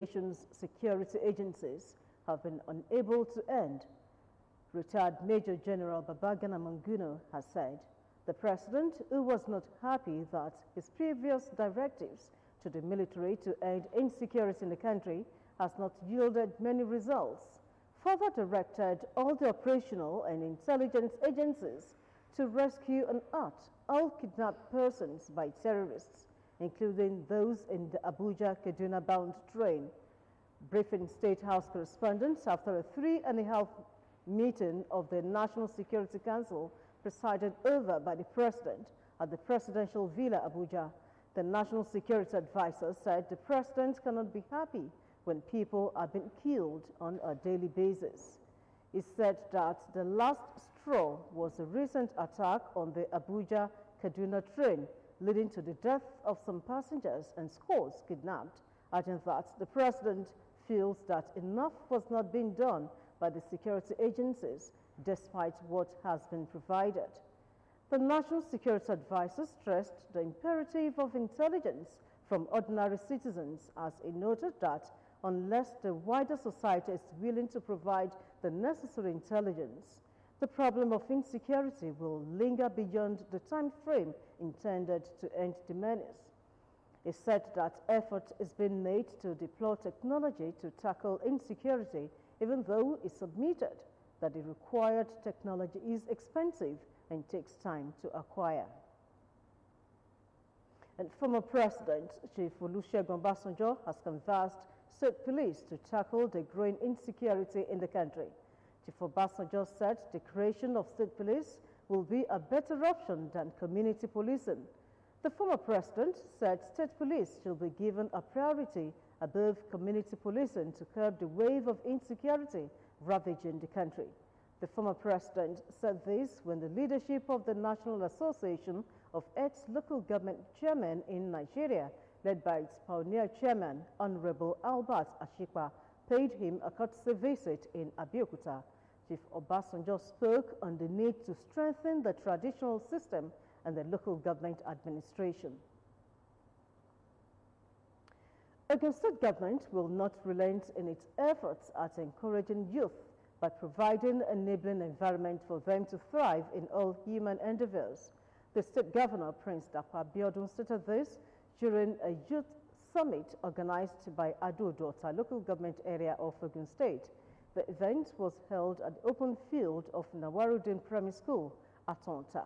nation's security agencies have been unable to end. Retired Major General Babagana Manguno has said the president, who was not happy that his previous directives to the military to end insecurity in the country has not yielded many results, further directed all the operational and intelligence agencies to rescue and unearth all kidnapped persons by terrorists, including those in the Abuja-Kaduna bound train. Briefing State House correspondents after a 3.5 meeting of the National Security Council presided over by the President at the Presidential Villa, Abuja. The National Security Advisor said the President cannot be happy when people are being killed on a daily basis. He said that the last straw was a recent attack on the Abuja-Kaduna train, leading to the death of some passengers and scores kidnapped, adding that the President feels that enough was not being done by the security agencies, despite what has been provided. The National Security Advisor stressed the imperative of intelligence from ordinary citizens, as he noted that unless the wider society is willing to provide the necessary intelligence, the problem of insecurity will linger beyond the time frame intended to end the menace. He said that effort is being made to deploy technology to tackle insecurity, even though he submitted that the required technology is expensive and takes time to acquire. And former President Chief Olusegun Obasanjo has canvassed state police to tackle the growing insecurity in the country. Chief Obasanjo said the creation of state police will be a better option than community policing. The former president said state police should be given a priority above community policing to curb the wave of insecurity ravaging the country. The former president said this when the leadership of the National Association of Ex-Local Government Chairmen in Nigeria, led by its pioneer chairman, Honorable Albert Ashikpa, paid him a courtesy visit in Abeokuta. Chief Obasanjo spoke on the need to strengthen the traditional system and the local government administration. Ogun State government will not relent in its efforts at encouraging youth by providing an enabling environment for them to thrive in all human endeavors. The state governor, Prince Abeokuta, stated this during a youth summit organized by Abeokuta, local government area of Ogun State. The event was held at the open field of Nawarudin Primary School at Onta.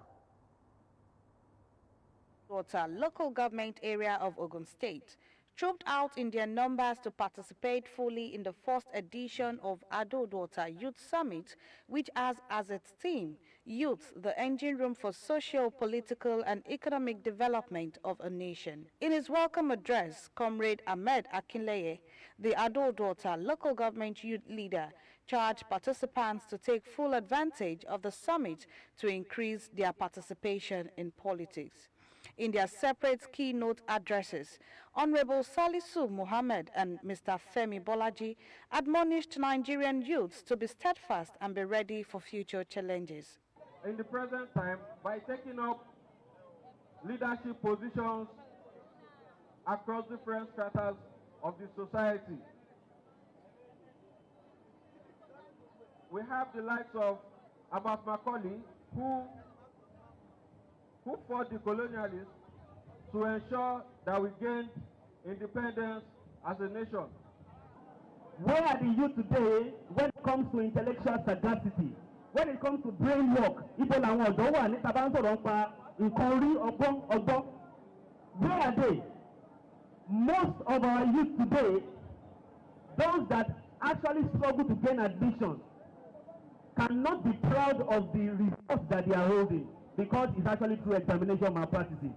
Local government area of Ogun State trooped out in their numbers to participate fully in the first edition of Abeokuta Youth Summit, which has as its theme, Youth, the Engine Room for Social, Political and Economic Development of a Nation. In his welcome address, Comrade Ahmed Akinleye, the Abeokuta local government youth leader, charged participants to take full advantage of the summit to increase their participation in politics. In their separate keynote addresses, Honorable Salisu Muhammad and Mr. Femi Bolaji admonished Nigerian youths to be steadfast and be ready for future challenges. In the present time, by taking up leadership positions across different stratas of the society, we have the likes of Abbas Macaulay, who fought the colonialists to ensure that we gained independence as a nation. Where are the youth today when it comes to intellectual sagacity? When it comes to brain work, where are they? Most of our youth today, those that actually struggle to gain admission, cannot be proud of the results that they are holding, because it's actually through examination malpractices.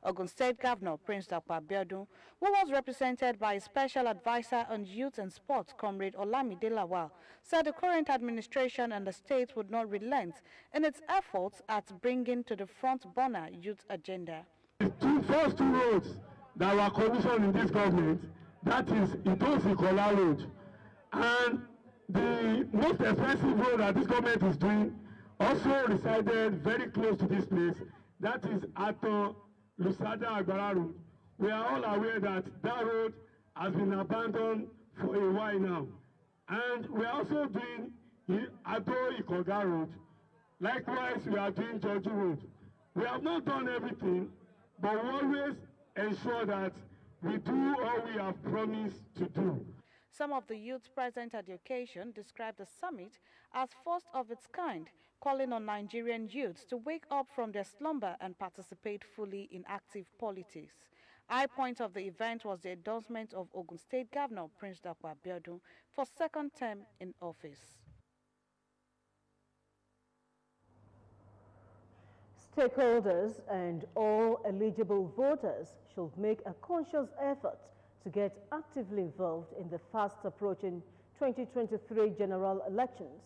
Ogun State Governor Prince Abeokuta, who was represented by a special advisor on youth and sports, Comrade Olamide Lawal, said the current administration and the state would not relent in its efforts at bringing to the front burner youth agenda. The first two roads that were commissioned in this government, that is Itosi-Kola Road, and the most expensive road that this government is doing also resided very close to this place, that is Ato Lusada Agbara Road. We are all aware that that road has been abandoned for a while now. And we are also doing Abeokuta Road. Likewise, we are doing Georgia Road. We have not done everything, but we always ensure that we do all we have promised to do. Some of the youths present at the occasion described the summit as first of its kind, calling on Nigerian youths to wake up from their slumber and participate fully in active politics. High point of the event was the endorsement of Ogun State Governor Prince Dr. Abeokuta for second term in office. Stakeholders and all eligible voters should make a conscious effort to get actively involved in the fast approaching 2023 general elections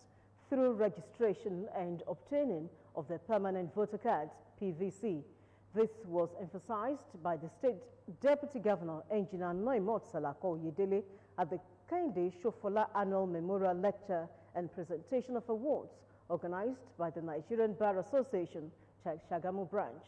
through registration and obtaining of the permanent voter cards, PVC. This was emphasized by the State Deputy Governor, Engineer Noimot Salako Oyedele, at the Kehinde Shofola Annual Memorial Lecture and Presentation of Awards organized by the Nigerian Bar Association, Shagamu Branch.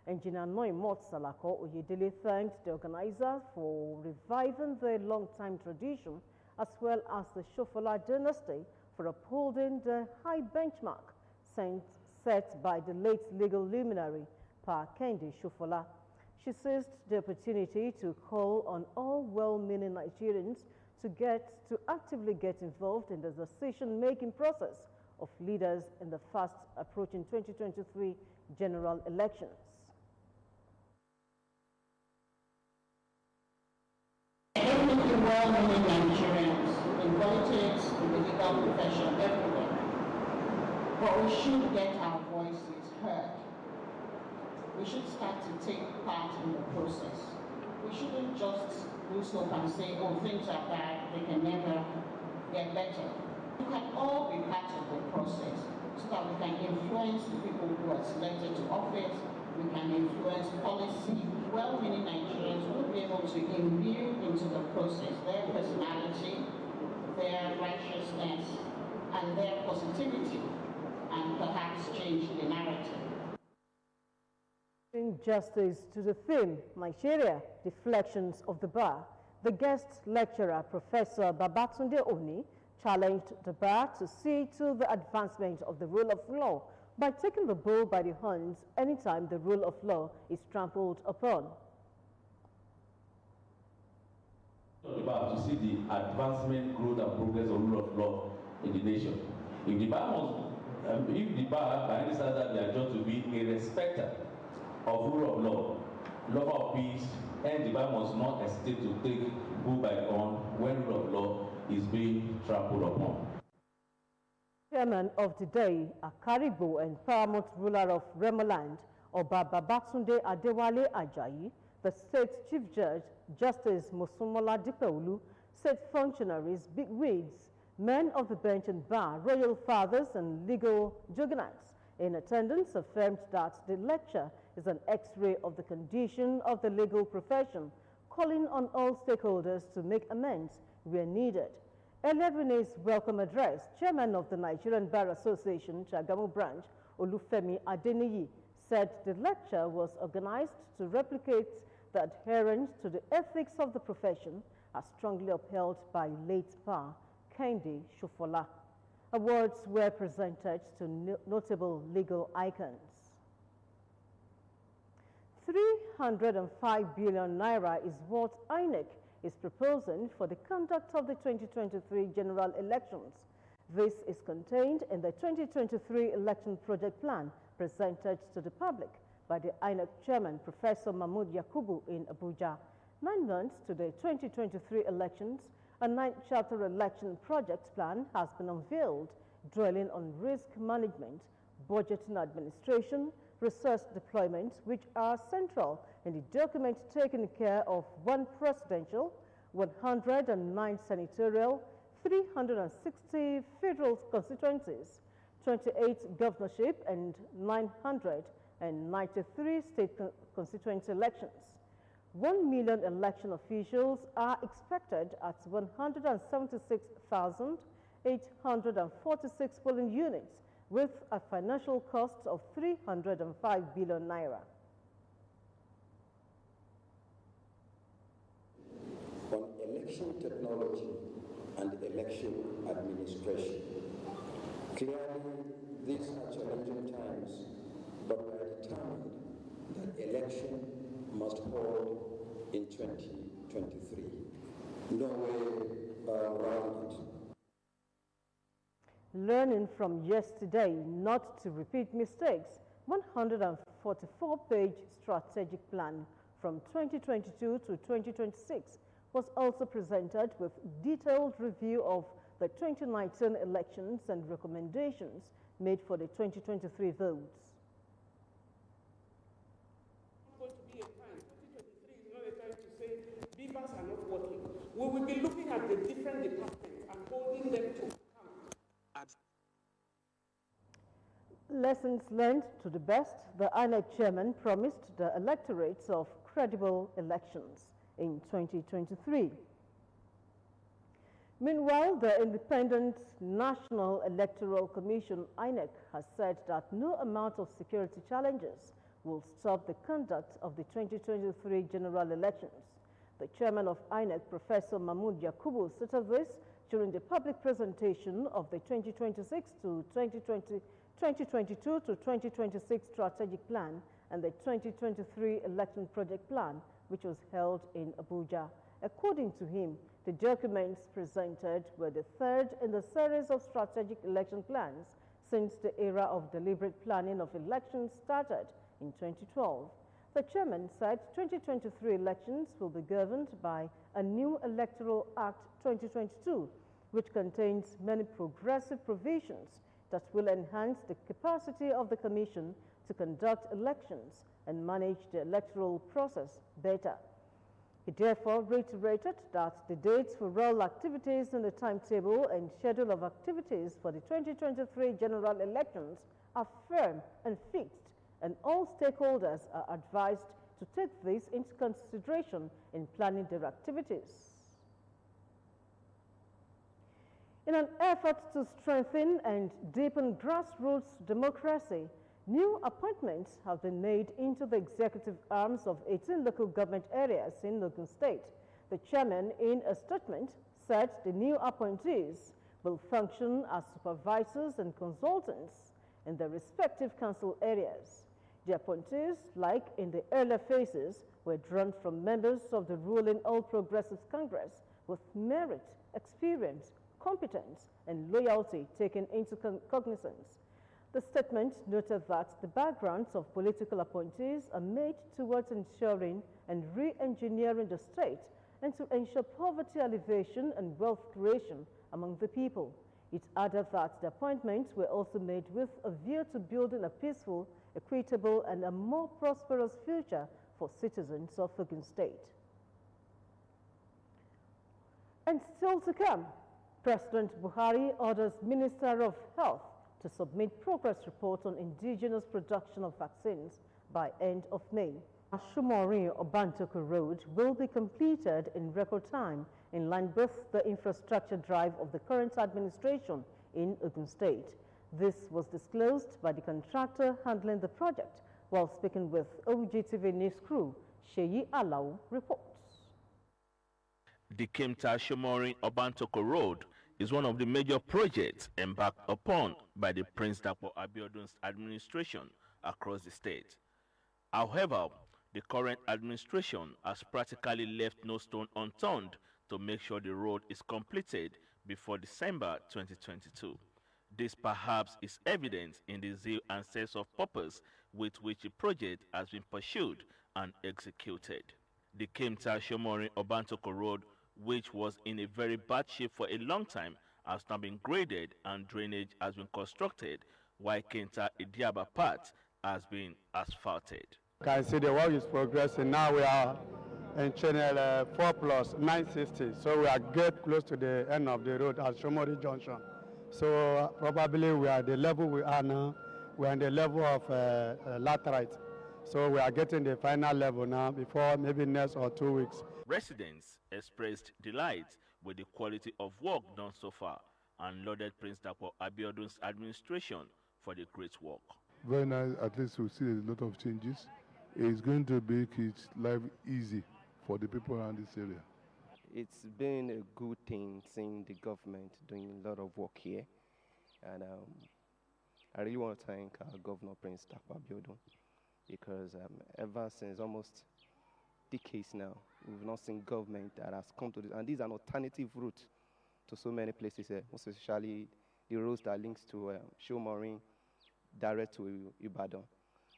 Engineer Noimot Salako Oyedele thanked the organizer for reviving their long-time tradition, as well as the Shofola dynasty for upholding the high benchmark set by the late legal luminary, Pa Kehinde Shofola. She seized the opportunity to call on all well-meaning Nigerians to actively get involved in the decision-making process of leaders in the fast approaching 2023 general elections. Well-meaning Nigerians in politics, in the legal profession, everywhere. But we should get our voices heard. We should start to take part in the process. We shouldn't just lose hope and say, oh, things are bad, they can never get better. We can all be part of the process so that we can influence the people who are selected to office. We can influence policy. Well-meaning Nigerians will be able to imbue into the process their personality, their righteousness, and their positivity, and perhaps change the narrative. Bring justice to the theme, Nigeria, Reflections of the Bar. The guest lecturer, Professor Babatunde Oni, challenged the bar to see to the advancement of the rule of law by taking the bull by the horns anytime the rule of law is trampled upon. The bar to see the advancement, growth, and progress of rule of law in the nation. If the bar by any standard, they are judged to be a respecter of rule of law, lover of peace, and the bar must not hesitate to take bull by the horn when rule of law is being trampled upon. Chairman of the day, Akaribo and paramount ruler of Remoland, Oba Babatunde Adewale Ajayi, the state chief judge, Justice Mosumola Dipeolu, state functionaries, bigwigs, men of the bench and bar, royal fathers, and legal juggernauts in attendance affirmed that the lecture is an X-ray of the condition of the legal profession, calling on all stakeholders to make amends where needed. Earlier in his welcome address, Chairman of the Nigerian Bar Association, Shagamu Branch, Olufemi Adeniyi, said the lecture was organized to replicate the adherence to the ethics of the profession as strongly upheld by late Pa Kehinde Shofola. Awards were presented to notable legal icons. 305 billion naira is what INEC is proposing for the conduct of the 2023 general elections. This is contained in the 2023 election project plan presented to the public by the INEC chairman, Professor Mahmoud Yakubu, in Abuja. 9 months to the 2023 elections, a 9th chapter election project plan has been unveiled, dwelling on risk management, budget and administration, resource deployment, which are central in the document taking care of 1 presidential, 109 senatorial, 360 federal constituencies, 28 governorship, and 993 state constituency elections. 1 million election officials are expected at 176,846 polling units, with a financial cost of 305 billion naira. On election technology and election administration. Clearly, these are challenging times, but we are determined that election must hold in 2023. No way around it. Learning from yesterday not to repeat mistakes, 144-page strategic plan from 2022 to 2026 was also presented with detailed review of the 2019 elections and recommendations made for the 2023 votes. Going to be a time, 2023 is not a time to say beavers are not working. We will be looking at the different departments and holding them to account. Lessons learned to the best, the INEC chairman promised the electorates of credible elections in 2023. Meanwhile, the Independent National Electoral Commission, INEC, has said that no amount of security challenges will stop the conduct of the 2023 general elections. The chairman of INEC, Professor Mahmoud Yakubu, stated this during the public presentation of the 2022 to 2026 strategic plan and the 2023 election project plan, which was held in Abuja. According to him, the documents presented were the third in the series of strategic election plans since the era of deliberate planning of elections started in 2012. The chairman said 2023 elections will be governed by a new Electoral Act 2022, which contains many progressive provisions that will enhance the capacity of the Commission to conduct elections and manage the electoral process better. He therefore reiterated that the dates for all activities in the timetable and schedule of activities for the 2023 general elections are firm and fixed, and all stakeholders are advised to take this into consideration in planning their activities. In an effort to strengthen and deepen grassroots democracy, new appointments have been made into the executive arms of 18 local government areas in Ogun State. The chairman, in a statement, said the new appointees will function as supervisors and consultants in their respective council areas. The appointees, like in the earlier phases, were drawn from members of the ruling All Progressives Congress with merit, experience, competence, and loyalty taken into cognizance. The statement noted that the backgrounds of political appointees are made towards ensuring and re-engineering the state and to ensure poverty alleviation and wealth creation among the people. It added that the appointments were also made with a view to building a peaceful, equitable, and a more prosperous future for citizens of Ogun State. And still to come, President Buhari orders Minister of Health to submit progress report on indigenous production of vaccines by end of May. Ashumori-Obantoko Road will be completed in record time in line with the infrastructure drive of the current administration in Ogun State. This was disclosed by the contractor handling the project while speaking with OGTV News crew. Sheyi Alau reports. The Kemta-Shomori-Obantoko Road is one of the major projects embarked upon by the Prince Dapo Abiodun's administration across the state. However, the current administration has practically left no stone unturned to make sure the road is completed before December 2022. This perhaps is evident in the zeal and sense of purpose with which the project has been pursued and executed. The Kemta-Shomori-Obantoko Road, which was in a very bad shape for a long time, has now been graded and drainage has been constructed, while Kenta-Idiaba part has been asphalted. You can see the work is progressing. Now we are in channel 4+, 960, so we are get close to the end of the road at Shomori Junction. So probably we are at the level we are now. We are in the level of laterite. So we are getting the final level now before maybe next or 2 weeks. Residents expressed delight with the quality of work done so far and lauded Prince Dapo Abiodun's administration for the great work. Very nice. At least we see a lot of changes. It's going to make its life easy for the people around this area. it's been a good thing seeing the government doing a lot of work here. And I really want to thank our Governor Prince Dakpo Abiodun, because ever since almost decades now, we've not seen government that has come to this. And these are an alternative route to so many places, most especially the roads that links to Shomorin direct to Ibadan.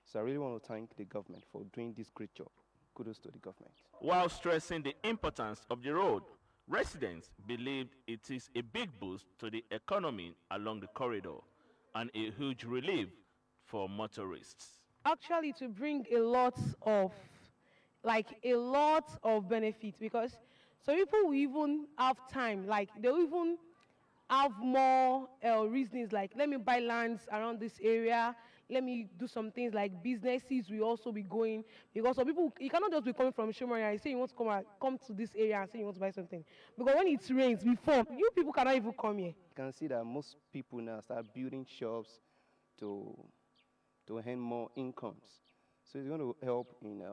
So I really want to thank the government for doing this great job. Kudos to the government. While stressing the importance of the road, residents believed it is a big boost to the economy along the corridor and a huge relief for motorists. Actually, to bring a lot of benefits, because so people will even have time, like they'll even have more reasons, like let me buy lands around this area, let me do some things like businesses will also be going, because some people, you cannot just be coming from Shomoria and say you want to come to this area and say you want to buy something, because when it rains before, you people cannot even come here. You can see that most people now start building shops to earn more incomes. So it's going to help in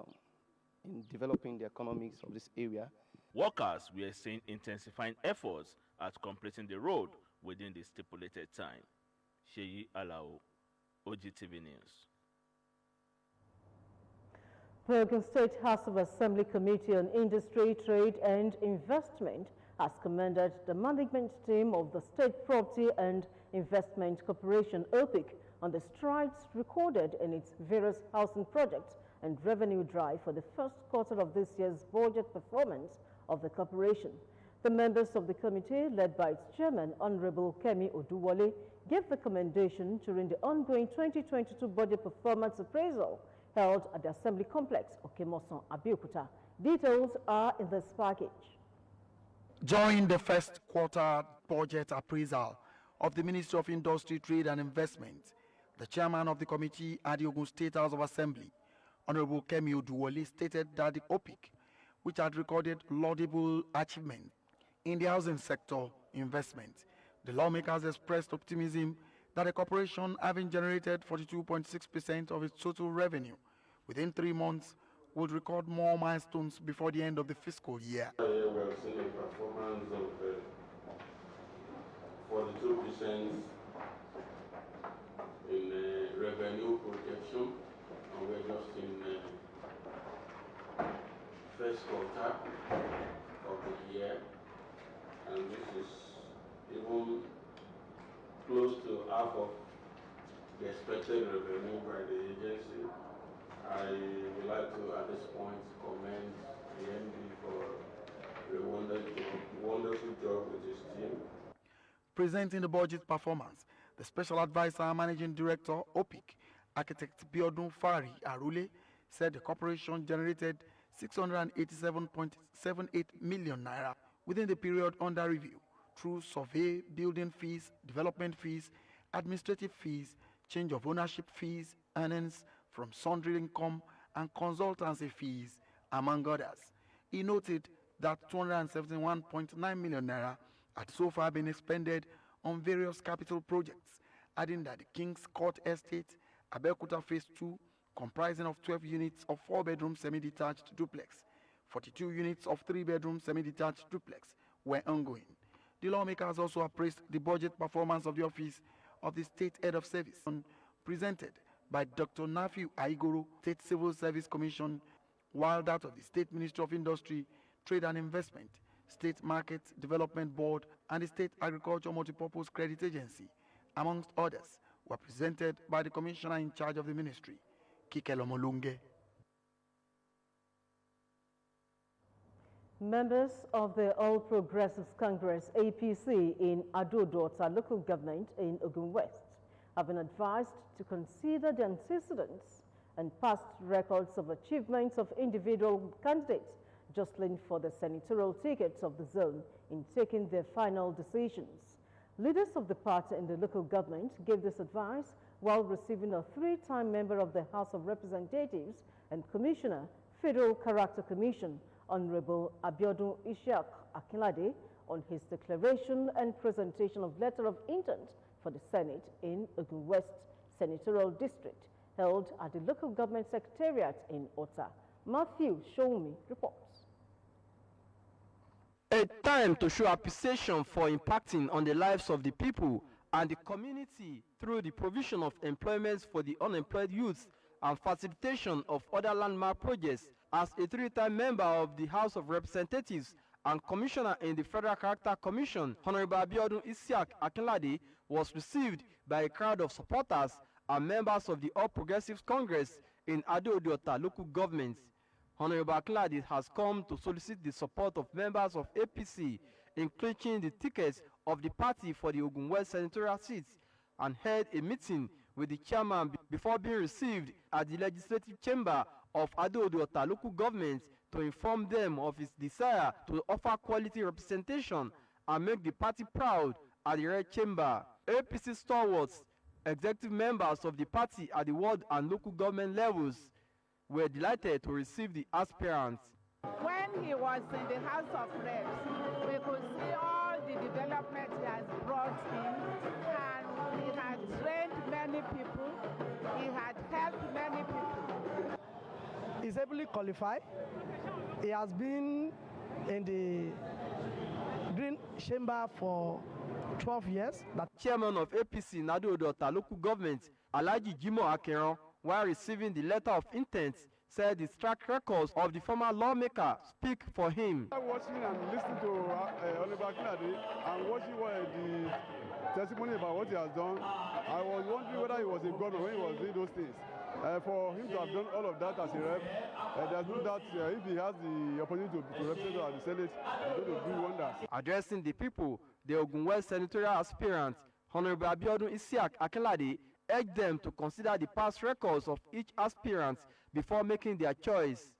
developing the economics of this area. Workers were seen intensifying efforts at completing the road within the stipulated time. Sheyi Alao, OGTV News. The Ogun State House of Assembly Committee on Industry, Trade and Investment has commended the management team of the State Property and Investment Corporation, OPIC, on the strides recorded in its various housing projects and revenue drive for the first quarter of this year's budget performance of the corporation. The members of the committee, led by its chairman, Honorable Kemi Oduwole, gave the commendation during the ongoing 2022 budget performance appraisal held at the Assembly Complex, Okemosan, Abeokuta. Details are in this package. During the first quarter budget appraisal of the Ministry of Industry, Trade and Investment, the chairman of the committee at the Ogun State House of Assembly, Honorable Kemi Oduwole, stated that the OPIC, which had recorded laudable achievement in the housing sector investment, the lawmakers expressed optimism that the corporation, having generated 42.6% of its total revenue within 3 months, would record more milestones before the end of the fiscal year. We have seen a performance of 42% in revenue projection, and we're just in first quarter of the year, and this is even close to half of the expected revenue by the agency. I would like to, at this point, commend the MD for a wonderful job with his team. Presenting the budget performance, the Special Advisor and Managing Director, OPIC, Architect Biodun Fari Arule, said the corporation generated 687.78 million naira within the period under review through survey, building fees, development fees, administrative fees, change of ownership fees, earnings from sundry income, and consultancy fees, among others. He noted that 271.9 million naira had so far been expended on various capital projects, adding that the King's Court Estate, Abeokuta Phase 2, comprising of 12 units of 4-bedroom semi-detached duplex, 42 units of 3-bedroom semi-detached duplex, were ongoing. The lawmakers also appraised the budget performance of the Office of the State Head of Service, presented by Dr. Nafiu Aigoro, State Civil Service Commission, while that of the State Ministry of Industry, Trade and Investment, State Market Development Board, and the State Agriculture Multipurpose Credit Agency, amongst others, were presented by the Commissioner in charge of the ministry, Kikelo Molunge. Members of the All Progressives Congress, APC, in Abeokuta local government in Ogun West have been advised to consider the antecedents and past records of achievements of individual candidates jostling for the senatorial tickets of the zone in taking their final decisions. Leaders of the party in the local government gave this advice while receiving a 3-time member of the House of Representatives and Commissioner, Federal Character Commission, Honorable Abiodun Ishaq Akinlade, on his declaration and presentation of letter of intent for the Senate in Ogun West Senatorial District, held at the local government secretariat in Ota. Matthew Shoumi reports. A time to show appreciation for impacting on the lives of the people and the community through the provision of employment for the unemployed youth and facilitation of other landmark projects. As a three-time member of the House of Representatives and Commissioner in the Federal Character Commission, Honorable Abiodun Isiaq Akinlade was received by a crowd of supporters and members of the All Progressives Congress in Abeokuta local government. Honorable Akinlade has come to solicit the support of members of APC in clinching the tickets of the party for the Ogun West senatorial seats and held a meeting with the chairman before being received at the legislative chamber of Abeokuta local government to inform them of his desire to offer quality representation and make the party proud at the Red Chamber. APC stalwarts, executive members of the party at the ward and local government levels were delighted to receive the aspirants. When he was in the House of Reps, we could see all the development he has brought in, and he had trained many people, he had helped many people. He's ably qualified. He has been in the Green Chamber for 12 years. The chairman of APC in Abeokuta local government, Alhaji Jimo Akeran, while receiving the letter of intent, said the track records of the former lawmaker speak for him. Watching and listening to Honorable Akinlade and watching the testimony about what he has done, I was wondering whether he was a governor when he was doing those things. For him to have done all of that as a rep, there's no doubt if he has the opportunity to represent at the Senate, he's going to do wonders. Addressing the people, the Ogun West senatorial aspirant, Honorable Abiodun Isiaq Akinlade, urged them to consider the past records of each aspirant before making their choice.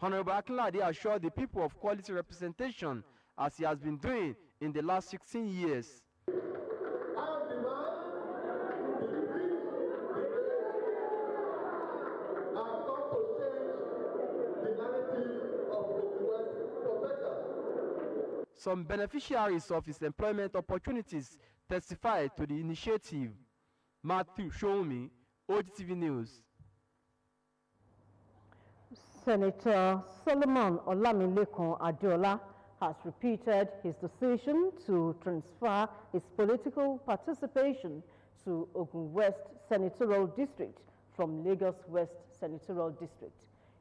Honorable Akinlade assured the people of quality representation as he has been doing in the last 16 years. Some beneficiaries of his employment opportunities testified to the initiative. Matthew Shoumi, OGTV News. Senator Solomon Olamilekan Adeola has repeated his decision to transfer his political participation to Ogun West Senatorial District from Lagos West Senatorial District.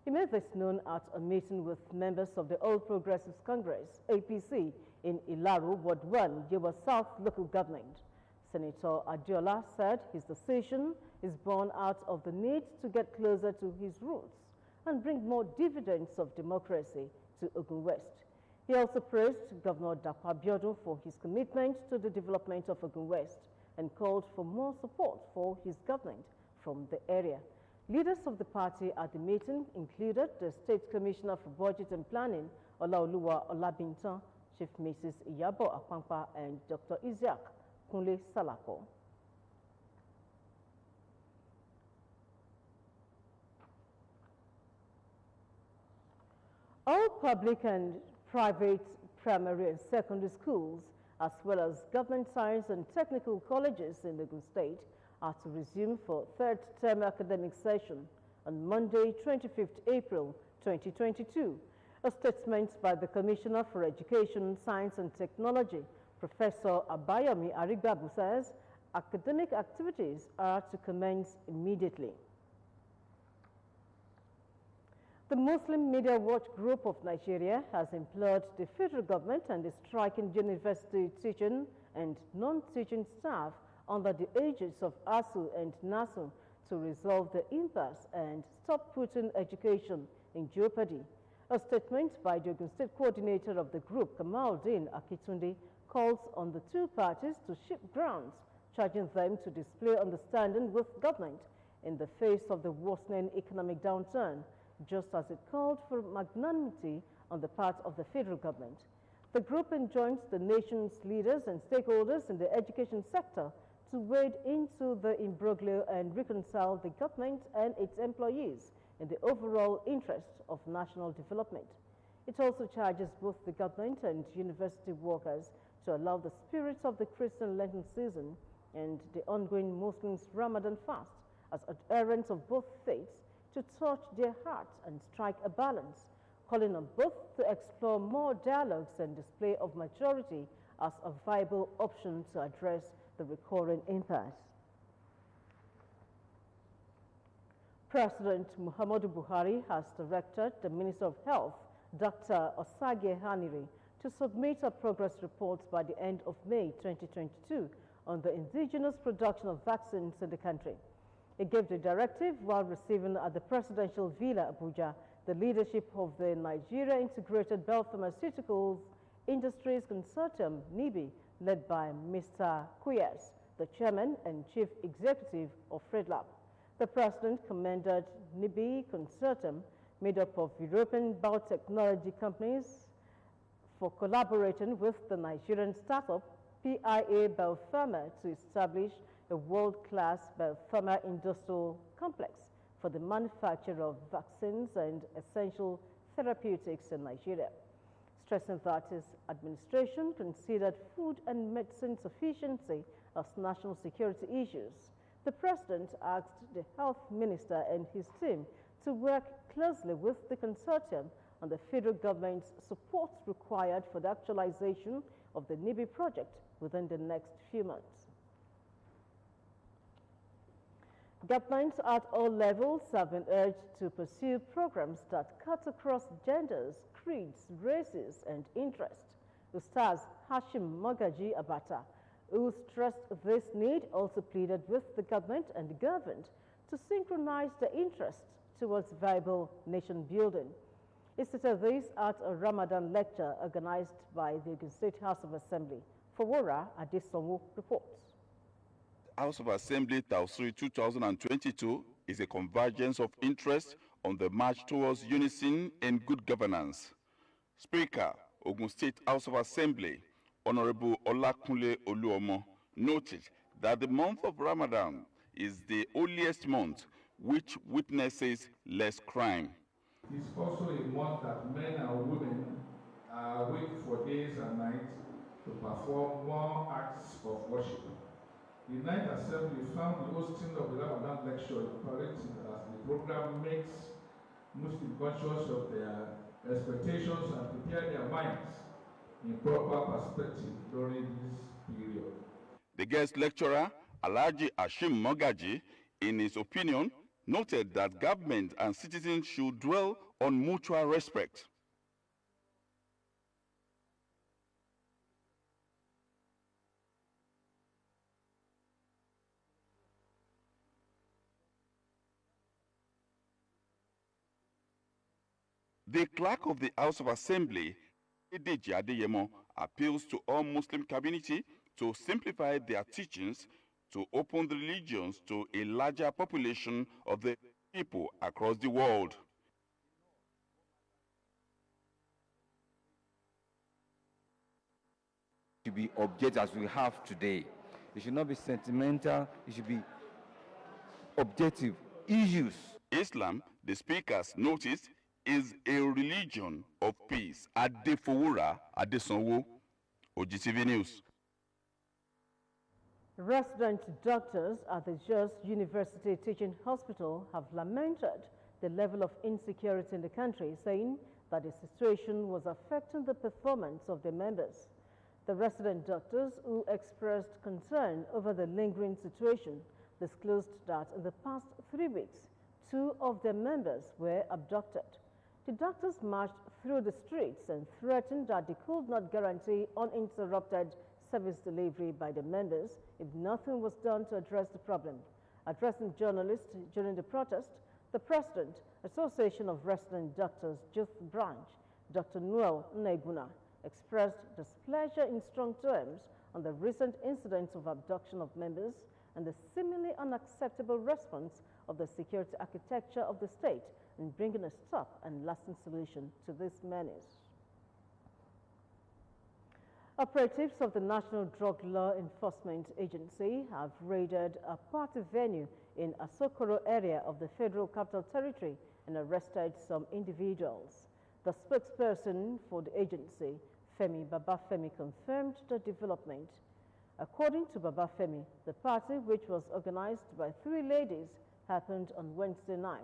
He made this known at a meeting with members of the All Progressives Congress, APC, in Ilaro, Ward 1, Yewa South Local Government. Senator Adeola said his decision is born out of the need to get closer to his roots and bring more dividends of democracy to Ogun West. He also praised Governor Dapo Abiodun for his commitment to the development of Ogun West and called for more support for his government from the area. Leaders of the party at the meeting included the State Commissioner for Budget and Planning, Olaoluwa Olabintan, Chief Mrs. Iyabo Akpampa, and Dr. Isiaq Kunle Salako. All public and private primary and secondary schools, as well as government science and technical colleges in Ogun State, are to resume for third-term academic session on Monday, 25th April 2022. A statement by the Commissioner for Education, Science and Technology, Professor Abayomi Arigbabu, says academic activities are to commence immediately. The Muslim Media Watch Group of Nigeria has implored the federal government and the striking university teaching and non-teaching staff under the aegis of ASU and NASU to resolve the impasse and stop putting education in jeopardy. A statement by the Ogun State coordinator of the group, Kamaldeen Akitunde, calls on the two parties to shift grounds, charging them to display understanding with government in the face of the worsening economic downturn, just as it called for magnanimity on the part of the federal government. The group enjoins the nation's leaders and stakeholders in the education sector to wade into the imbroglio and reconcile the government and its employees in the overall interest of national development. It also charges both the government and university workers to allow the spirit of the Christian Lenten season and the ongoing Muslims' Ramadan fast as adherents of both faiths to touch their hearts and strike a balance, calling on both to explore more dialogues and display of maturity as a viable option to address the recurring impasse. President Muhammadu Buhari has directed the Minister of Health, Dr. Osage Hanire, to submit a progress report by the end of May 2022 on the indigenous production of vaccines in the country. He gave the directive while receiving at the Presidential Villa, Abuja, the leadership of the Nigeria Integrated Biopharmaceuticals Industries Consortium, NIBI, led by Mr. Kuyas, the chairman and chief executive of FredLab. The president commended NIBI Consortium, made up of European biotechnology companies, for collaborating with the Nigerian startup PIA Biopharma to establish a world-class biopharma industrial complex for the manufacture of vaccines and essential therapeutics in Nigeria, stressing that his administration considered food and medicine sufficiency as national security issues. The president asked the health minister and his team to work closely with the consortium on the federal government's support required for the actualization of the NIBI project within the next few months. Governments at all levels have been urged to pursue programs that cut across genders, creeds, races, and interests. Ustaz Hashim Magaji Abata, who stressed this need, also pleaded with the government and the governed to synchronize their interests towards viable nation building. He stated this at a Ramadan lecture organized by the Ogun State House of Assembly. Fawora Adesonwo reports. House of Assembly Tausri 2022 is a convergence of interests on the march towards unison and good governance. Speaker, Ogun State House of Assembly, Honorable Olakunle Oluomo, noted that the month of Ramadan is the holiest month which witnesses less crime. It's also a month that men and women are awake for days and nights to perform more acts of worship. The Ninth Assembly found the hosting of the Ramadan lecture imperative as the program makes Muslims conscious of their expectations and prepare their minds in proper perspective during this period. The guest lecturer, Alhaji Hashim Magaji, in his opinion, noted that government and citizens should dwell on mutual respect. The clerk of the House of Assembly, Edeji Adeyemo, appeals to all Muslim community to simplify their teachings to open the religions to a larger population of the people across the world. To be objective as we have today. It should not be sentimental, it should be objective issues. Islam, the speakers noticed, is a religion of peace. Adefowura Adesonwo, OGTV News. Resident doctors at the Jos University Teaching Hospital have lamented the level of insecurity in the country, saying that the situation was affecting the performance of their members. The resident doctors, who expressed concern over the lingering situation, disclosed that in the past 3 weeks, 2 of their members were abducted. The doctors marched through the streets and threatened that they could not guarantee uninterrupted service delivery by the members if nothing was done to address the problem. Addressing journalists during the protest, the President, Association of Resident Doctors Youth Branch, Dr. Noel Neguna, expressed displeasure in strong terms on the recent incidents of abduction of members and the seemingly unacceptable response of the security architecture of the state in bringing a stop and lasting solution to this menace. Operatives of the National Drug Law Enforcement Agency have raided a party venue in Asokoro area of the Federal Capital Territory and arrested some individuals. The spokesperson for the agency, Femi Babafemi, confirmed the development. According to Babafemi, the party, which was organized by 3 ladies, happened on Wednesday night.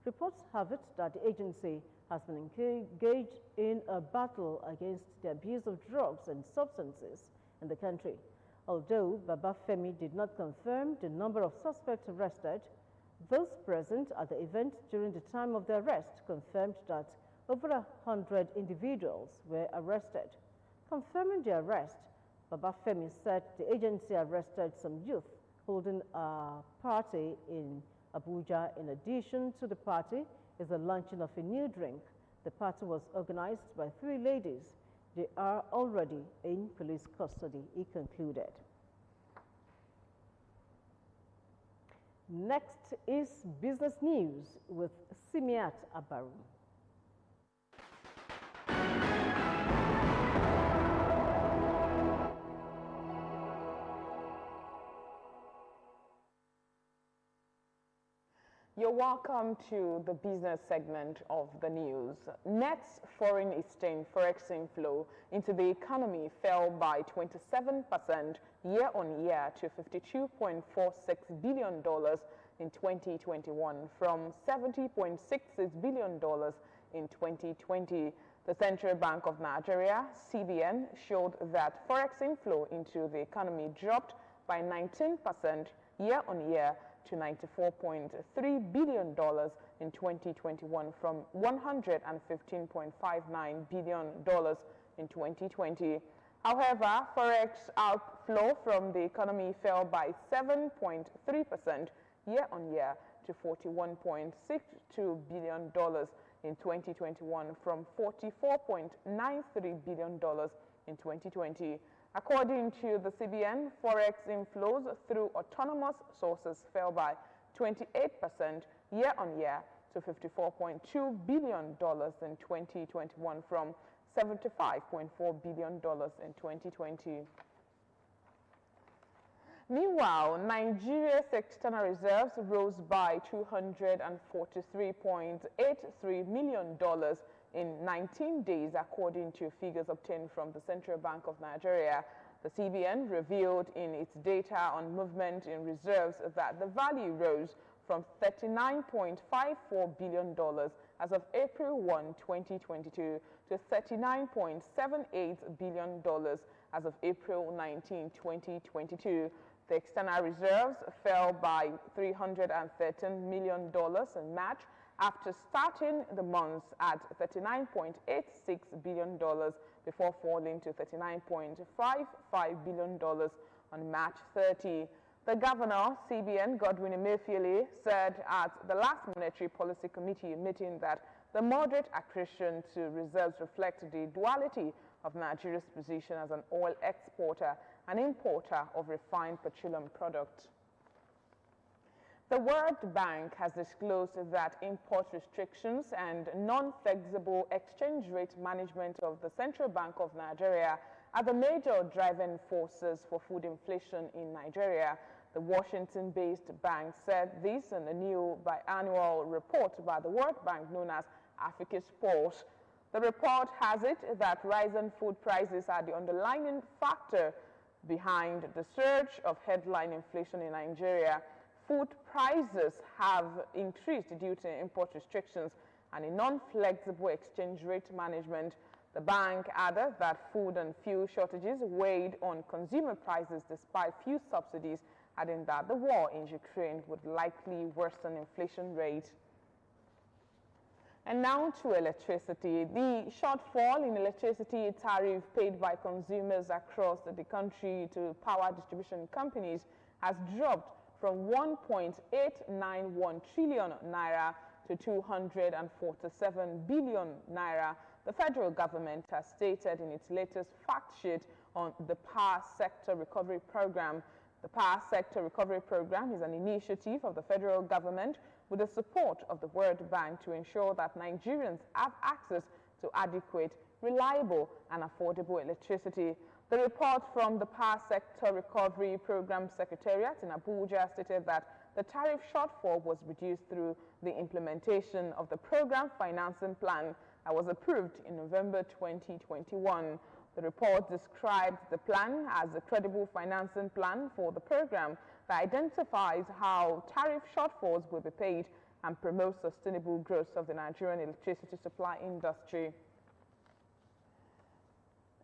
Reports have it that the agency has been engaged in a battle against the abuse of drugs and substances in the country. Although Baba Femi did not confirm the number of suspects arrested, those present at the event during the time of the arrest confirmed that over 100 individuals were arrested. Confirming the arrest, Baba Femi said the agency arrested some youth holding a party in Abuja. In addition to the party is the launching of a new drink. The party was organized by 3 ladies. They are already in police custody, he concluded. Next is business news with Simiat Abaru. You're welcome to the business segment of the news. Net foreign exchange forex inflow into the economy fell by 27% year-on-year to $52.46 billion in 2021 from $70.66 billion in 2020. The Central Bank of Nigeria, CBN, showed that forex inflow into the economy dropped by 19% year-on-year to $94.3 billion in 2021 from $115.59 billion in 2020. However, forex outflow from the economy fell by 7.3% year-on-year to $41.62 billion in 2021 from $44.93 billion in 2020. According to the CBN, forex inflows through autonomous sources fell by 28% year-on-year to $54.2 billion in 2021 from $75.4 billion in 2020. Meanwhile, Nigeria's external reserves rose by $243.83 million in 19 days, according to figures obtained from the Central Bank of Nigeria. The CBN revealed in its data on movement in reserves that the value rose from $39.54 billion as of April 1, 2022 to $39.78 billion as of April 19, 2022. The external reserves fell by $313 million in March after starting the month at $39.86 billion before falling to $39.55 billion on March 30. The governor, CBN, Godwin Emefiele, said at the last Monetary Policy Committee meeting that the moderate accretion to reserves reflects the duality of Nigeria's position as an oil exporter and importer of refined petroleum products. The World Bank has disclosed that import restrictions and non-flexible exchange rate management of the Central Bank of Nigeria are the major driving forces for food inflation in Nigeria. The Washington-based bank said this in a new biannual report by the World Bank known as Africa's Pulse. The report has it that rising food prices are the underlying factor behind the surge of headline inflation in Nigeria. Food prices have increased due to import restrictions and a non-flexible exchange rate management. The bank added that food and fuel shortages weighed on consumer prices despite few subsidies, adding that the war in Ukraine would likely worsen inflation rate. And now to electricity. The shortfall in electricity tariff paid by consumers across the country to power distribution companies has dropped from 1.891 trillion naira to 247 billion naira. The federal government has stated in its latest fact sheet on the Power Sector Recovery Program. The Power Sector Recovery Program is an initiative of the federal government with the support of the World Bank to ensure that Nigerians have access to adequate, reliable, and affordable electricity. The report from the Power Sector Recovery Program Secretariat in Abuja stated that the tariff shortfall was reduced through the implementation of the program financing plan that was approved in November 2021. The report described the plan as a credible financing plan for the program that identifies how tariff shortfalls will be paid and promote sustainable growth of the Nigerian electricity supply industry.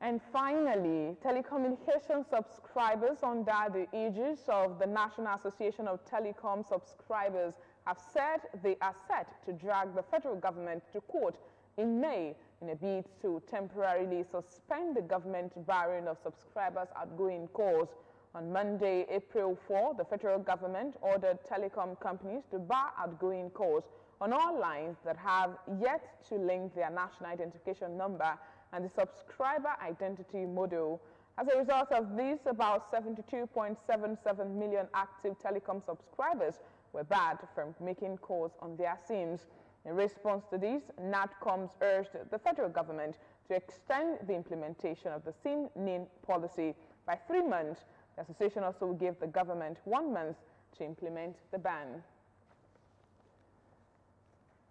And finally, telecommunication subscribers under the aegis of the National Association of Telecom Subscribers have said they are set to drag the federal government to court in May in a bid to temporarily suspend the government barring of subscribers' outgoing calls. On Monday, April 4, the federal government ordered telecom companies to bar outgoing calls on all lines that have yet to link their national identification number and the subscriber identity model. As a result of this, about 72.77 million active telecom subscribers were barred from making calls on their SIMs. In response to this, NATCOMs urged the federal government to extend the implementation of the SIM-NIN policy by 3 months. The association also gave the government 1 month to implement the ban.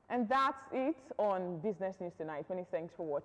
And that's it on Business News Tonight. Many thanks for watching.